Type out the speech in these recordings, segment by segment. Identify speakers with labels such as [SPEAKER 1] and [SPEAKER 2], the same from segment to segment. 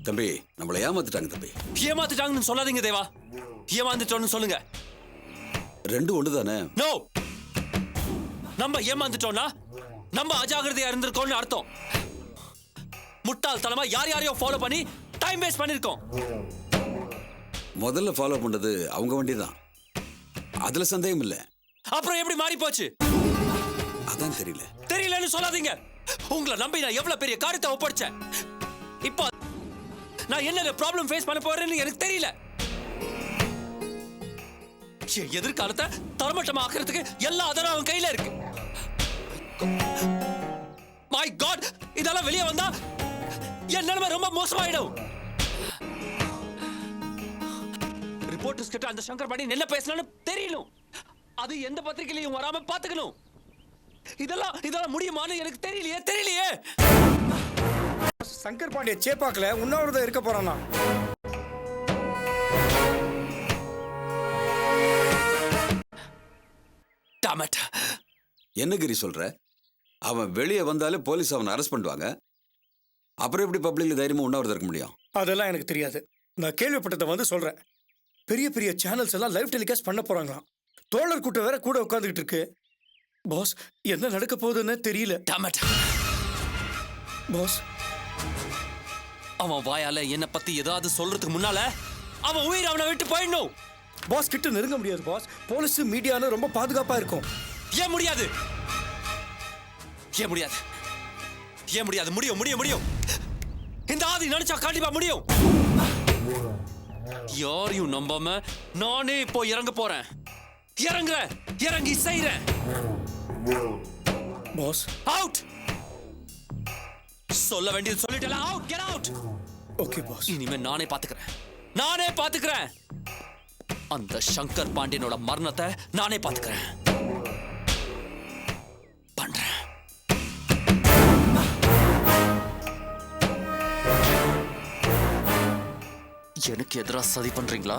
[SPEAKER 1] தம்பி, நம்மளை ஏமாத்திட்டாங்க தம்பி.
[SPEAKER 2] ஏமாத்திட்டாங்கன்னு சொல்லாதீங்க தேவா. ஏமாந்துட்டோம்னு சொல்லுங்க.
[SPEAKER 1] ரெண்டும் ஒண்ணுதானே?
[SPEAKER 2] நோ. நம்ம ஏமாந்துட்டோம்னா நம்ம அஜாகிரதையா இருந்திருக்கோம்னு அர்த்தம். முட்டாள்தனமா யார் யாரையோ ஃபாலோ பண்ணி டைம் வேஸ்ட் பண்ணிருக்கோம்.
[SPEAKER 1] முதல்ல ஃபாலோ பண்ணது அவங்க வண்டி தான், அதுல சந்தேகம் இல்ல.
[SPEAKER 2] அப்புறம் எப்படி மாறி போச்சு?
[SPEAKER 1] அதான் தெரியல.
[SPEAKER 2] தெரியலன்னு சொல்லாதீங்க. உங்களை நம்பி நான் எவ்வளவு பெரிய காரியத்தை ஒப்படைச்சேன். இப்போ நான் என்ன ப்ராப்ளம் ஃபேஸ் பண்ண போறேன்னு எனக்கு தெரியல. என் எதிர்காலத்தை தரமட்டமா ஆக்குறதுக்கு எல்லா ஆதாரம் அவன் கையில இருக்கு. மை காட், இதெல்லாம் வெளியே வந்தா என் நிலைமை ரொம்ப மோசமாயிடும். ரிப்போர்ட்டர்ஸ் கிட்ட அந்த சங்கர் பாண்டி என்ன பேசணும்னு தெரியணும். அது எந்த பத்திரிகையிலையும் வராம பாத்துக்கணும். இதெல்லாம் முடியுமான்னு எனக்கு தெரியலையே.
[SPEAKER 3] சங்கர் பாண்டிய சேப்பாக்கல உண்ணாவிரதம் இருக்க போறானா?
[SPEAKER 1] என்ன கிரி சொல்ற? அவன் வெளியே வந்தாலே போலீஸ் அவனை அரெஸ்ட் பண்ணுவாங்க. அப்புறம் எப்படி பப்ளிக்ல தைரியமா உண்ணாவிரதம் இருக்க முடியும்?
[SPEAKER 3] அதெல்லாம் எனக்கு தெரியாது. நான் கேள்விப்பட்டதை வந்து சொல்றேன். பெரிய பெரிய சேனல்ஸ் எல்லாம் லைவ் டெலிகாஸ்ட் பண்ண போறாங்களாம். தோழர் கூட்டம் வேற கூட உட்காந்துக்கிட்டு இருக்கு. பாஸ், என்ன நடக்க போகுதுன்னு தெரியல. பாஸ்,
[SPEAKER 2] அவன் வாயால என்ன பத்தி ஏதாவது சொல்றதுக்கு முன்னால அவன் உயிர் அவனை விட்டு போயிடணும்.
[SPEAKER 3] பாஸ் கிட்ட நெருங்க முடியாது பாஸ். போலீஸ் மீடியான்னு ரொம்ப பாதுகாப்பா இருக்கும்.
[SPEAKER 2] ஏன் முடியாது? முடியும். இந்த ஆதி நினைச்சா கண்டிப்பா முடியும். யாரையும் நம்பாம நானே இப்போ இறங்க போறேன். இறங்கி செய்றேன்.
[SPEAKER 3] Boss,
[SPEAKER 2] out. சொல்ல வேண்டியது சொல்லிட்டல. Out, get out.
[SPEAKER 3] Okay boss.
[SPEAKER 2] இனிமே நானே பாத்துக்கிறேன். அந்த சங்கர் பாண்டியனோட மரணத்தை நானே பாத்துக்கிறேன். பண்றேன். எனக்கு எதிரா சதி பண்றீங்களா?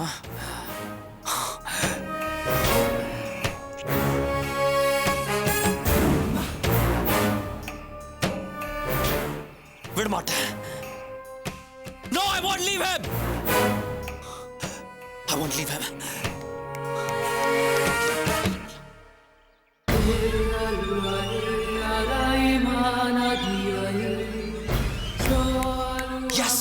[SPEAKER 2] விடமாட்டேன். No, I won't leave him. Yes.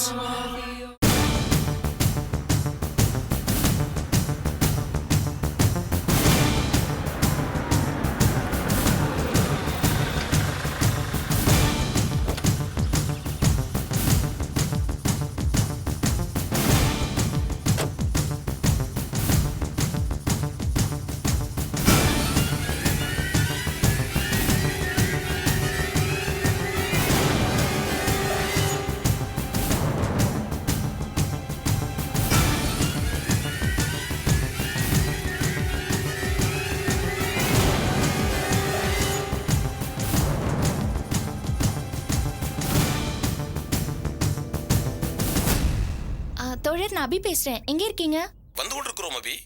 [SPEAKER 4] தோழர், நான் அபி பேசுறேன். எங்க இருக்கீங்க?
[SPEAKER 5] வந்து கொண்டிருக்கிறோம் அபி.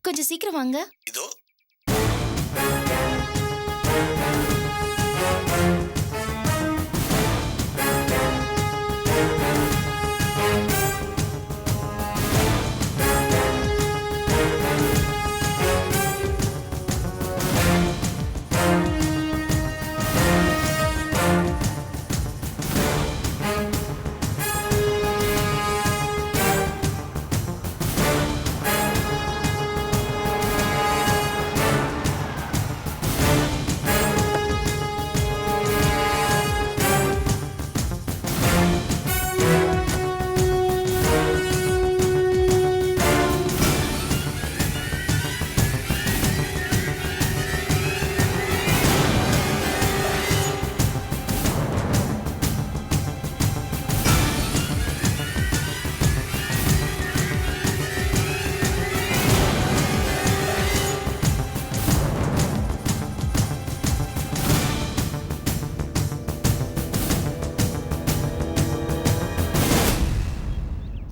[SPEAKER 4] கொஞ்சம் சீக்கிரம் வாங்க.
[SPEAKER 5] இதோ.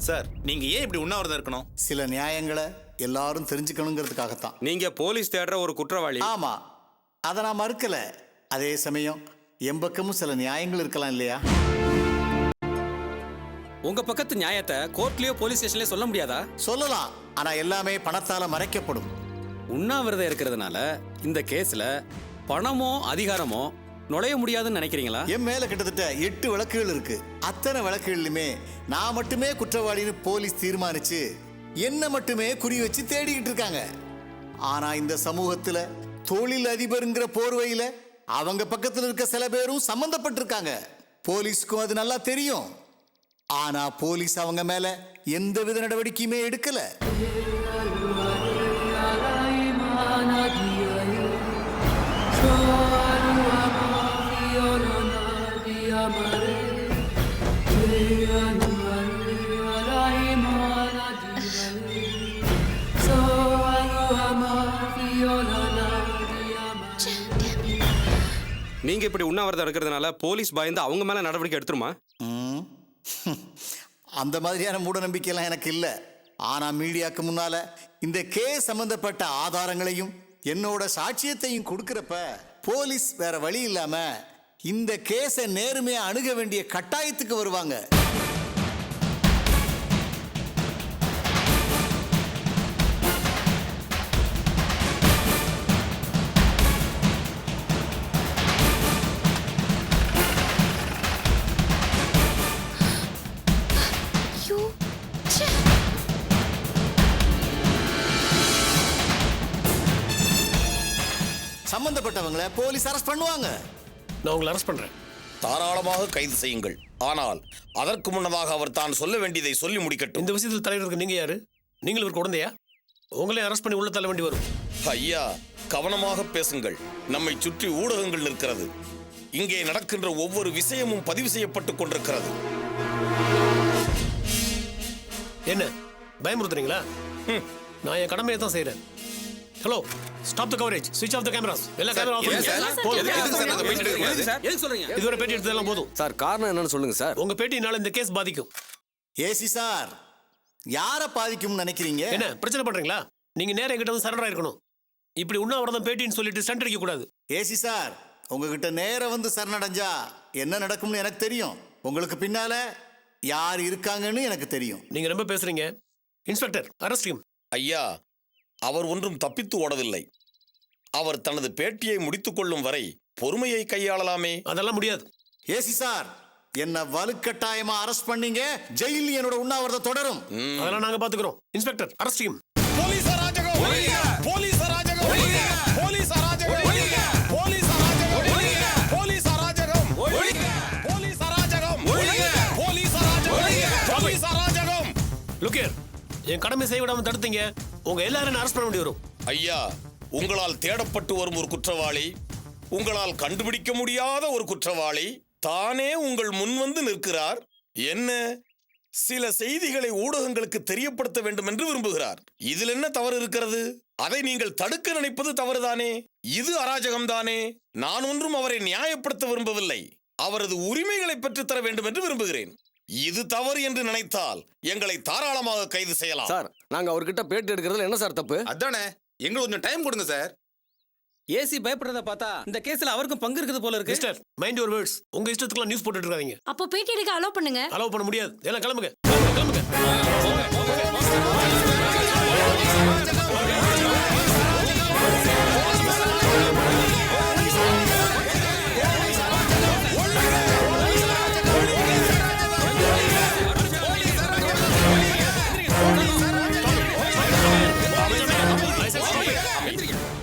[SPEAKER 6] சார், நீங்க ஏன் இப்படி உண்ணாவிரதம் இருக்கணும்?
[SPEAKER 7] சில நியாயங்களை எல்லாரும் தெரிஞ்சுக்கணுங்கிறதுக்காகத்தான்.
[SPEAKER 6] நீங்க போலீஸ் தேடுற ஒரு குற்றவாளி.
[SPEAKER 7] ஆமா, அதை நான் மறுக்கல. அதே சமயம் என் பக்கமும் சில நியாயங்கள் இருக்கலாம் இல்லையா?
[SPEAKER 2] உங்க பக்கத்து நியாயத்தை கோர்ட்லயோ போலீஸ் ஸ்டேஷன்லயோ சொல்ல முடியாதா?
[SPEAKER 7] சொல்லலாம், ஆனா எல்லாமே பணத்தால மறைக்கப்படும்.
[SPEAKER 2] உண்ணாவிரதம் இருக்கிறதுனால இந்த கேஸ்ல பணமோ அதிகாரமோ நுழைய முடியாதுன்னு நினைக்கிறீங்களா?
[SPEAKER 7] என் மேல கிட்டத்தட்ட 8 வழக்குகள் இருக்கு. அத்தனை வழக்குகளிலுமே நான் மட்டுமே குற்றவாளின்னு போலீஸ் தீர்மானிச்சு என்ன மட்டுமே குறி வச்சு தேடிக்கிட்டு இருக்காங்க. ஆனா இந்த சமூகத்துல தொழில் அதிபருங்கிற போர்வையில அவங்க பக்கத்துல இருக்க சில பேரும் சம்பந்தப்பட்டிருக்காங்க. போலீஸ்க்கும் அது நல்லா தெரியும். ஆனா போலீஸ் அவங்க மேல எந்தவித நடவடிக்கையுமே எடுக்கல.
[SPEAKER 2] நீங்க இப்படி உண்ணாவிரதம் இருக்கிறதுனால போலீஸ் பயந்து அவங்க மேல நடவடிக்கை எடுத்துருமா?
[SPEAKER 7] அந்த மாதிரியான மூட நம்பிக்கையெல்லாம் எனக்கு இல்லை. ஆனா மீடியாக்கு முன்னால இந்த கேஸ் சம்பந்தப்பட்ட ஆதாரங்களையும் என்னோட சாட்சியத்தையும் கொடுக்கறப்ப போலீஸ் வேற வழி இல்லாம இந்த கேஸை நேர்மையா அணுக வேண்டிய கட்டாயத்துக்கு வருவாங்க. சம்பந்தப்பட்டவங்களை போலீஸ் அரெஸ்ட் பண்ணுவாங்க.
[SPEAKER 5] நான் உங்களை அரெஸ்ட் பண்றேன்.
[SPEAKER 6] தாராளமாக கைது செய்யுங்கள். ஆனால் அதற்கு முன்னதாக அவர் தான் சொல்ல வேண்டியதை சொல்லி முடிக்கட்டும்.
[SPEAKER 5] இந்த விஷயத்தில் தலைவருக்கு நீங்க யாரு? நீங்கள் ஒரு குழந்தையா? உங்களே அரெஸ்ட் பண்ணி உள்ள தள்ள வேண்டி வரும்.
[SPEAKER 6] ஐயா, கவனமாக பேசுங்கள். நம்மை சுற்றி ஊடகங்கள் நிற்கிறது. இங்கே நடக்கின்ற ஒவ்வொரு விஷயமும் பதிவு செய்யப்பட்டுக் கொண்டிருக்கிறது.
[SPEAKER 5] என்ன பயமுறுத்துறீங்களா? நான் என் கடமையை தான் செய்யறேன். ஹலோ, ஸ்டாப் த கவரேஜ், ஸ்விட்ச் ஆஃப் த கேமராஸ். எல்லா கேமரா ஆஃப் பண்ணுங்க. இதுவரை பேட்டி எடுத்ததெல்லாம் போதும்
[SPEAKER 2] சார். காரணம் என்னன்னு சொல்லுங்க சார்.
[SPEAKER 5] உங்க பேட்டினால இந்த கேஸ் பாதிக்கும்.
[SPEAKER 7] ஏசி சார், யாரை பாதிக்கும்னு நினைக்கிறீங்க?
[SPEAKER 5] என்ன பிரச்சனை பண்றீங்களா? நீங்க நேரம் என்கிட்ட வந்து சரண்டர் ஆயிருக்கணும். இப்படி உண்ணாவிரதம் பேட்டின்னு சொல்லிட்டு ஸ்டண்ட் அடிக்க கூடாது.
[SPEAKER 7] ஏசி சார், உங்ககிட்ட நேரம் வந்து சரணடைஞ்சா என்ன நடக்கும்னு எனக்கு தெரியும். உங்களுக்கு பின்னால யார் இருக்காங்கன்னு எனக்கு தெரியும்.
[SPEAKER 5] நீங்க ரொம்ப பேசுறீங்க. Inspector, arrest him.
[SPEAKER 6] ஐயா, அவர் ஒன்றும் தப்பித்து ஓடவில்லை. அவர் தனது பேட்டியை முடித்துக் கொள்ளும் வரை பொறுமையை கையாளலாமே.
[SPEAKER 5] அதெல்லாம் முடியாது.
[SPEAKER 7] ஏசி சார், என்ன வலுக்கட்டாயமா அரெஸ்ட் பண்ணீங்க. ஜெயிலில் என்னோட உண்ணாவிரதம் தொடரும்.
[SPEAKER 5] அதெல்லாம் நாங்க பாத்துக்கிறோம். Inspector, arrest him.
[SPEAKER 6] போலீஸ் அராஜகம்! போலீஸ் அராஜகம்! போலீஸ் அராஜகம்! போலீஸ் அராஜகம்! போலீஸ் அராஜகம்! போலீஸ் அராஜகம்! போலீஸ் அராஜகம்! போலீஸ் அராஜகம்!
[SPEAKER 5] லுக் ஹியர், என் கடமை செய்ய விடாம தடுத்தீங்க. உங்க எல்லாரும் அரெஸ்ட் பண்ண வேண்டி வரும்.
[SPEAKER 6] ஐயா, உங்களால் தேடப்பட்டு வரும் ஒரு குற்றவாளி, உங்களால் கண்டுபிடிக்க முடியாத ஒரு குற்றவாளி தானே உங்கள் முன் வந்து நிற்கிறார். என்ன, சில செய்திகளை ஊடகங்களுக்கு தெரியப்படுத்த வேண்டும் என்று விரும்புகிறார். இதில் என்ன தவறு இருக்கிறது? அதை நீங்கள் தடுக்க நினைப்பது தவறுதானே? இது அராஜகம்தானே? நான் ஒன்றும் அவரை நியாயப்படுத்த விரும்பவில்லை. அவரது உரிமைகளை பெற்றுத்தர வேண்டும் என்று விரும்புகிறேன். இது தவறு என்று நினைத்தால் எங்களை தாராளமாக கைது செய்யலாம்.
[SPEAKER 2] சார், நாங்க அவர்கிட்ட பேட்டி எடுக்கிறதுல என்ன சார் தப்பு?
[SPEAKER 8] அதானே, எங்களுக்கு கொஞ்சம் டைம் கொடுங்க சார்.
[SPEAKER 2] ஏசி பயப்படுறத பார்த்தா இந்த கேஸ்ல அவருக்கும் பங்கு இருக்குது போல இருக்கு.
[SPEAKER 5] Mister, mind your words. உங்க இஷ்டத்துக்குலாம் நியூஸ் போட்டுட்டு இருக்காதீங்க.
[SPEAKER 9] அப்போ பேட்டி எடுக்க அலோவ் பண்ணுங்க.
[SPEAKER 5] அலோவ் பண்ண முடியாது. எல்லாம் கிளம்புங்க, கிளம்புங்க, கிளம்புங்க.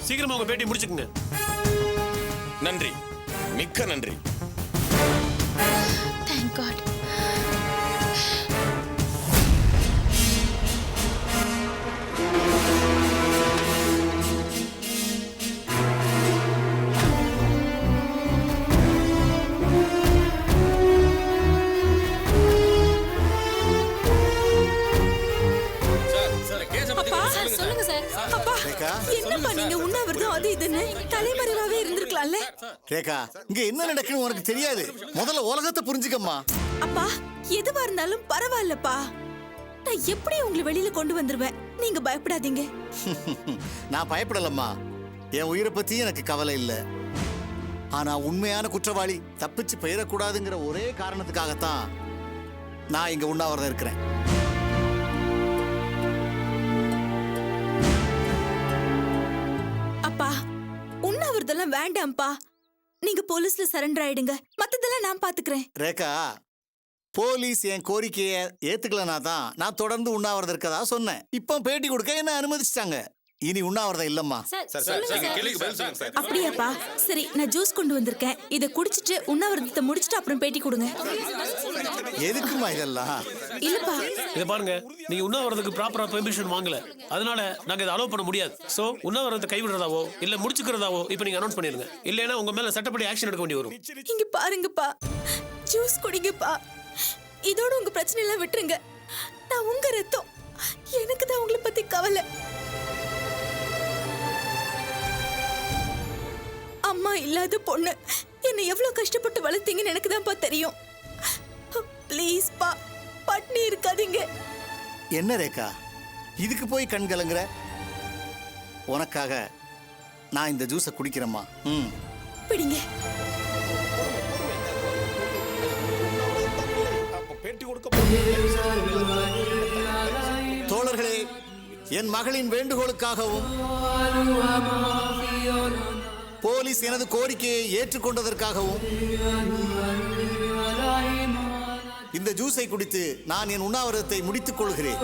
[SPEAKER 5] சீக்கிரமா உங்க பேட்டி முடிச்சுக்குங்க.
[SPEAKER 6] நன்றி, மிக்க நன்றி.
[SPEAKER 4] Thank God.
[SPEAKER 9] சொல்லுங்க சார். அப்பா, என்னப்பா நீங்க உண்ணாவிரதம் அது இதுன்னு தலைமறைவாவே இருந்திருக்கலாம்ல.
[SPEAKER 7] ரேகா, இங்க என்ன நடக்குன்னு உனக்கு தெரியாது. முதல்ல உலகத்தை புரிஞ்சுக்கம்மா.
[SPEAKER 9] அப்பா, எதுவா இருந்தாலும் பரவாயில்லப்பா. நான் எப்படி உங்களை வெளியில கொண்டு வந்துருவேன். நீங்க பயப்படாதீங்க.
[SPEAKER 7] நான் பயப்படலம்மா. என் உயிரை பத்தி எனக்கு கவலை இல்லை. ஆனா உண்மையான குற்றவாளி தப்பிச்சு போயிடக்கூடாதுங்கிற ஒரே காரணத்துக்காகத்தான் நான் இங்க உண்ணாவிரதம் இருக்கிறேன்.
[SPEAKER 9] அப்பா உண்ணாவிரதெல்லாம் வேண்டாம்ப்பா. நீங்க போலீஸ்ல சரண்டர் ஆயிடுங்க. மத்ததெல்லாம் நான் பாத்துக்கிறேன்.
[SPEAKER 7] ரேகா, போலீஸ் என் கோரிக்கையை ஏத்துக்கலனா தான் நான் தொடர்ந்து உண்ணாவிரதம் இருக்கதா சொன்னேன். இப்போ பேட்டி கொடுக்க என்ன அனுமதிச்சிட்டாங்க. இனி உண்ணாவிரதம் இல்லம்மா.
[SPEAKER 8] கேள்விக்கு பதில் சொல்லுங்க சார்.
[SPEAKER 9] அப்படியாப்பா? சரி, நான் ஜூஸ் கொண்டு வந்திருக்கேன். இதை குடிச்சிட்டு உண்ணாவிரதத்தை முடிச்சிட்டு அப்புறம் பேட்டி கொடுங்க.
[SPEAKER 7] எதுக்குமா இதெல்லாம்?
[SPEAKER 9] இல்லப்பா,
[SPEAKER 5] இதை பாருங்க, நீங்க உண்ணாவிரதத்துக்கு ப்ராப்பரா பெர்மிஷன் வாங்கல, அதனால நாங்க இதை அலோவ் பண்ண முடியாது. சோ உண்ணாவிரதத்தை கைவிடுறதாவோ இல்ல முடிச்சுக்கிறதாவோ இப்போ நீங்க அனௌன்ஸ் பண்ணிருங்க. இல்லைன்னா உங்க மேல சட்டப்படி ஆக்ஷன் எடுக்க வேண்டி வரும்.
[SPEAKER 9] இங்க பாருங்கப்பா, ஜூஸ் குடிங்கப்பா. இதோட உங்க பிரச்சனை எல்லாம் விட்டுருங்க. நான் உங்க ரத்தம். எனக்கு தான் உங்களை பத்தி கவலை. அம்மா இல்லாத பொண்ணு என்னை எவ்வளவு கஷ்டப்பட்டு வளர்த்தீங்கன்னு எனக்கு தான்ப்பா தெரியும். ப்ளீஸ் பா, பட்னி இருக்காதீங்க.
[SPEAKER 7] என்ன ரேகா, இதுக்கு போய் கண் கலங்குற? உனக்காக நான் இந்த ஜூஸை குடிக்கிறேம்மா.
[SPEAKER 9] பிடிங்க.
[SPEAKER 7] தோழர்களே, என் மகளின் வேண்டுகோளுக்காகவும் போலீஸ் எனது கோரிக்கையை ஏற்றுக்கொண்டதற்காகவும் இந்த ஜூஸை குடித்து நான் என் உண்ணாவிரதத்தை முடித்துக் கொள்கிறேன்.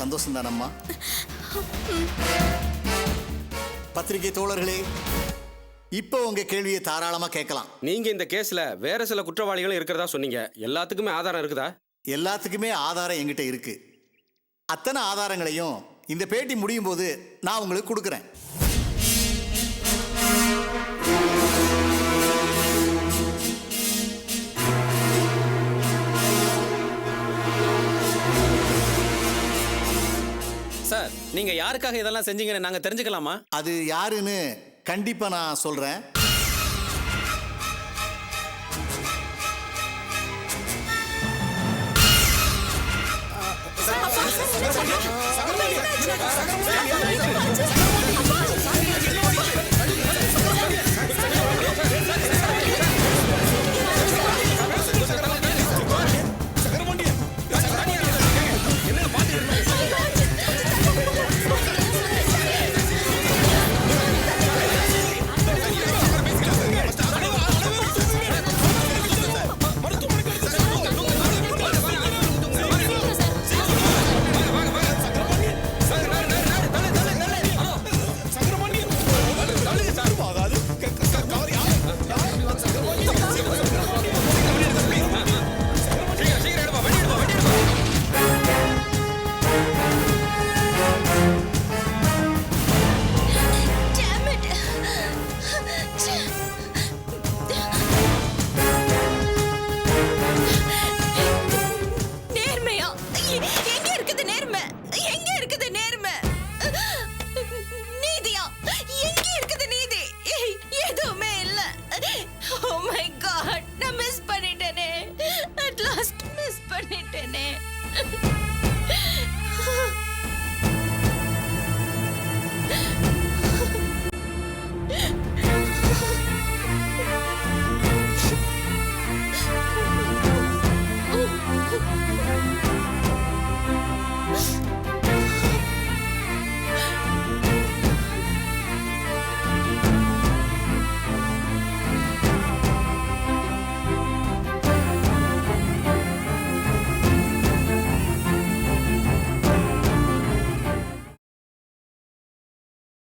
[SPEAKER 7] சந்தோஷம் தானம்மா? பத்திரிகை தோழர்களே, இப்போ உங்க கேள்வியை தாராளமா கேட்கலாம்.
[SPEAKER 10] நீங்க இந்த கேஸ்ல வேற சில குற்றவாளிகளும் இருக்கிறதா சொன்னீங்க. எல்லாத்துக்குமே ஆதாரம் இருக்குதா?
[SPEAKER 7] எல்லாத்துக்குமே ஆதாரம் என்கிட்ட இருக்கு. அத்தனை ஆதாரங்களையும் இந்த பேட்டி முடியும் போது நான் உங்களுக்கு கொடுக்குறேன்.
[SPEAKER 10] சார், நீங்க யாருக்காக இதெல்லாம் செஞ்சீங்கன்னு நாங்க தெரிஞ்சுக்கலாமா?
[SPEAKER 7] அது யாருன்னு கண்டிப்பா நான் சொல்றேன்.